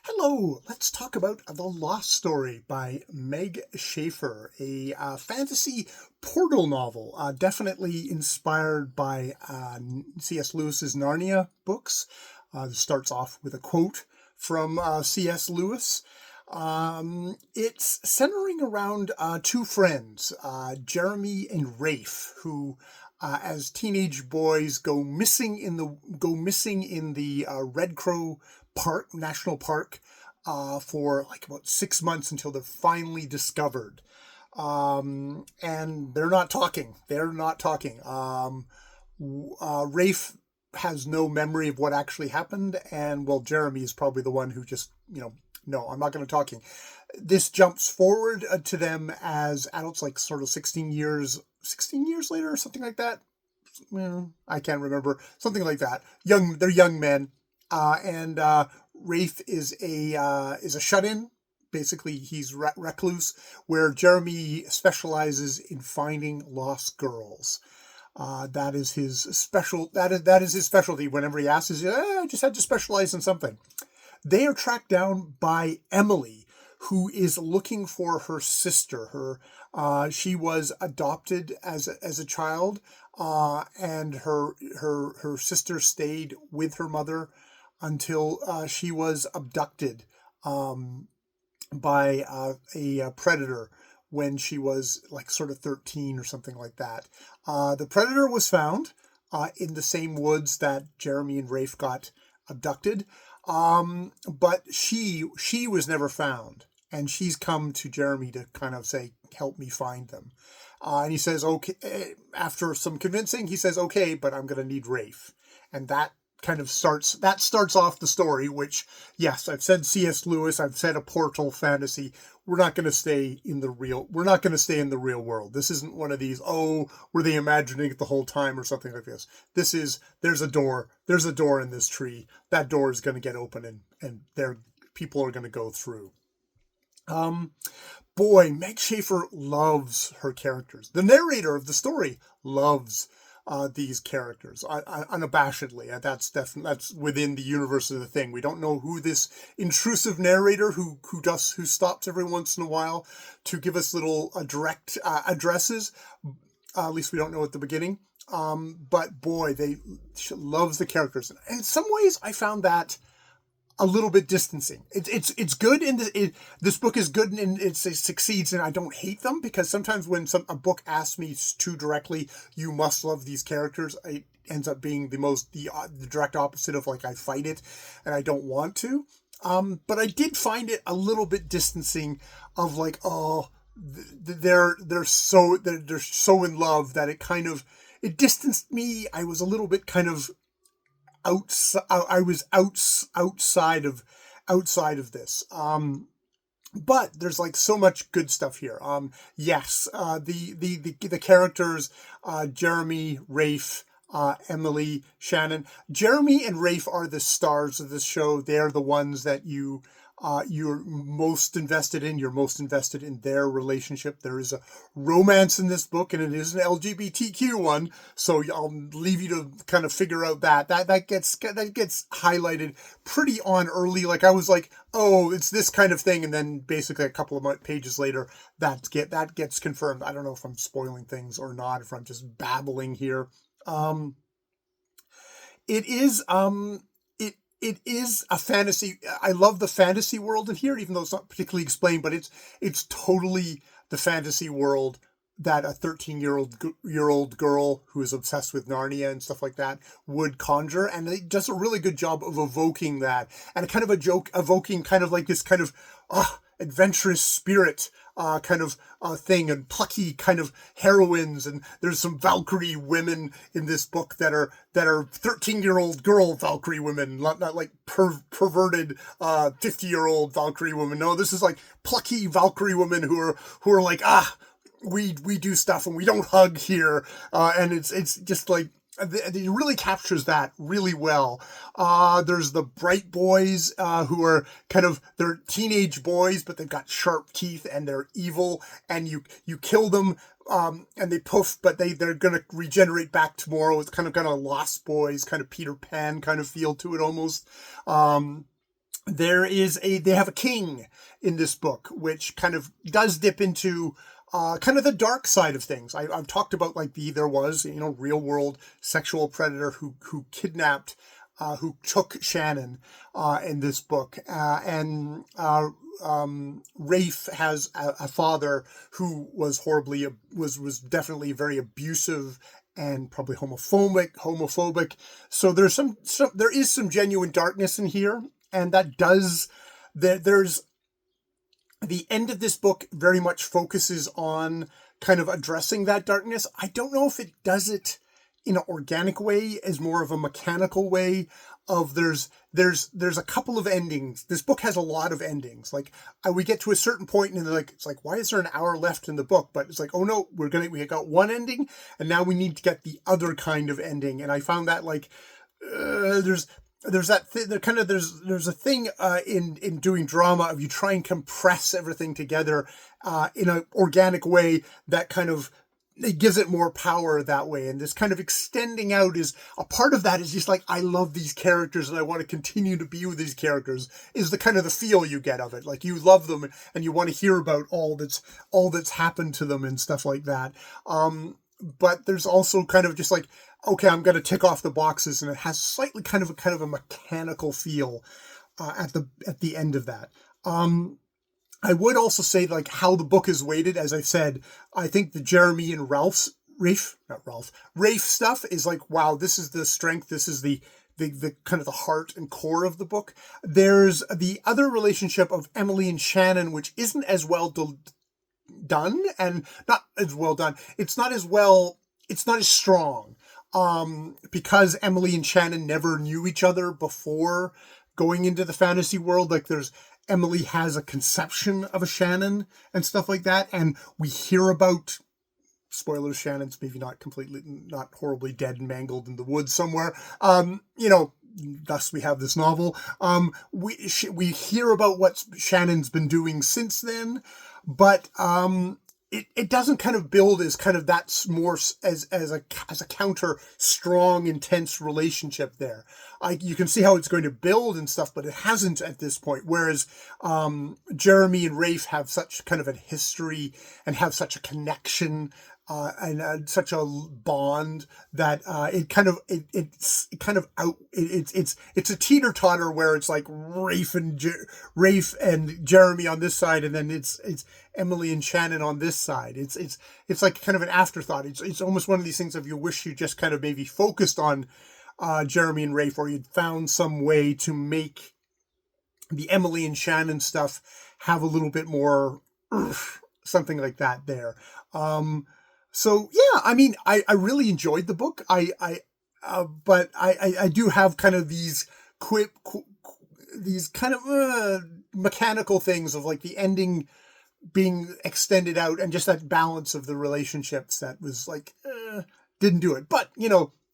Hello, let's talk about The Lost Story by Meg Shfr, a fantasy portal novel, definitely inspired by C.S. Lewis's Narnia books. This starts off with a quote from C.S. Lewis. It's centering around two friends, Jeremy and Rafe, who as teenage boys go missing in the Red Crow Park National Park for like about 6 months until they're finally discovered. And they're not talking. They're not talking. Rafe has no memory of what actually happened, and well, Jeremy is probably the one who just, no, I'm not going to talking. This jumps forward to them as adults, like sort of 16 years later, or something like that. Well, I can't remember. Something like that. They're young men, and Rafe is a shut-in. Basically, he's recluse, where Jeremy specializes in finding lost girls. That is his his specialty. Whenever he asks, I just had to specialize in something. They are tracked down by Emily, who is looking for her sister. She was adopted as a child, and her sister stayed with her mother until she was abducted by a predator when she was like sort of 13 or something like that. The predator was found in the same woods that Jeremy and Rafe got abducted, but she was never found, and she's come to Jeremy to kind of say, help me find them. And he says, okay, after some convincing, he says, okay, but I'm going to need Rafe. And that starts off the story, which, yes, I've said C.S. Lewis, I've said a portal fantasy. We're not going to stay in the real world. This isn't one of these, were they imagining it the whole time or something like this. This is, there's a door in this tree. That door is going to get open, and people are going to go through. Boy, Meg Shfr loves her characters. The narrator of the story loves these characters unabashedly. That's within the universe of the thing. We don't know who this intrusive narrator who stops every once in a while to give us little direct addresses. At least we don't know at the beginning. But boy, she loves the characters. And in some ways, I found that a little bit distancing. It's good this book is good and it succeeds, and I don't hate them, because sometimes when a book asks me too directly, you must love these characters, it ends up being the direct opposite of, like, I fight it and I don't want to. But I did find it a little bit distancing of like, they're so in love that it distanced me. I was a little bit kind of outside of this. But there's like so much good stuff here. Yes, the characters, Jeremy, Rafe, Emily, Shannon. Jeremy and Rafe are the stars of this show. They're the ones that you're most invested in. You're most invested in their relationship. There is a romance in this book, and it is an LGBTQ one. So I'll leave you to kind of figure out that gets highlighted pretty on early. Like, I was like, oh, it's this kind of thing, and then basically a couple of pages later, that gets confirmed. I don't know if I'm spoiling things or not, if I'm just babbling here. It is it is a fantasy. I love the fantasy world in here, even though it's not particularly explained, but it's totally the fantasy world that a 13-year-old girl who is obsessed with Narnia and stuff like that would conjure. And it does a really good job of evoking that, and kind of evoking kind of like this kind of adventurous spirit thing, and plucky kind of heroines. And there's some Valkyrie women in this book that are 13-year-old girl Valkyrie women, not like perverted 50-year-old Valkyrie women. No, this is like plucky Valkyrie women who are like, we do stuff and we don't hug here, and it's just like, it really captures that really well. There's the bright boys who are they're teenage boys, but they've got sharp teeth and they're evil, and you kill them, and they poof, but they're going to regenerate back tomorrow. It's kind of got a Lost Boys, kind of Peter Pan kind of feel to it almost. they have a king in this book, which kind of does dip into kind of the dark side of things. I've talked about like there was, real world sexual predator who kidnapped, who took Shannon in this book, and Rafe has a father who was was definitely very abusive and probably homophobic. So there is some genuine darkness in here, and there's the end of this book very much focuses on kind of addressing that darkness. I don't know if it does it in an organic way, as more of a mechanical way of there's a couple of endings. This book has a lot of endings. Like we get to a certain point and it's like, why is there an hour left in the book? But it's like, oh no, we got one ending and now we need to get the other kind of ending. And I found that like, there's that there's a thing in doing drama of you try and compress everything together in an organic way that kind of it gives it more power that way. And this kind of extending out is a part of that is just like, I love these characters and I want to continue to be with these characters is the kind of the feel you get of it. Like you love them and you want to hear about all that's happened to them and stuff like that. But there's also kind of just like, okay, I'm going to tick off the boxes, and it has slightly kind of a mechanical feel at the end of that. I would also say like how the book is weighted. As I said, I think the Jeremy and Rafe stuff is like, wow, this is the strength. This is the kind of the heart and core of the book. There's the other relationship of Emily and Shannon, which isn't as well done and not as well done. It's not as strong. Because Emily and Shannon never knew each other before going into the fantasy world. Like Emily has a conception of a Shannon and stuff like that. And we hear about, spoilers, Shannon's maybe not horribly dead and mangled in the woods somewhere. Thus we have this novel. We hear about what Shannon's been doing since then, but, it doesn't kind of build as kind of that's more as a counter strong, intense relationship there. You can see how it's going to build and stuff, but it hasn't at this point. Whereas Jeremy and Rafe have such kind of a history and have such a connection and such a bond that it's a teeter-totter where it's like Rafe and Jeremy on this side, and then it's Emily and Shannon on this side. It's like kind of an afterthought. It's almost one of these things of you wish you just kind of maybe focused on Jeremy and Rafe, or you'd found some way to make the Emily and Shannon stuff have a little bit more something like that there. So yeah, I mean, I really enjoyed the book. But I do have kind of these these kind of mechanical things of like the ending being extended out and just that balance of the relationships that was like didn't do it. But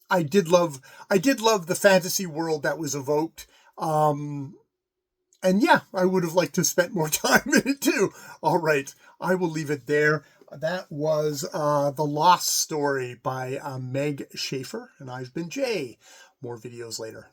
I did love the fantasy world that was evoked. And yeah, I would have liked to spend more time in it too. All right, I will leave it there. That was The Lost Story by Meg Shfr, and I've been Jay. More videos later.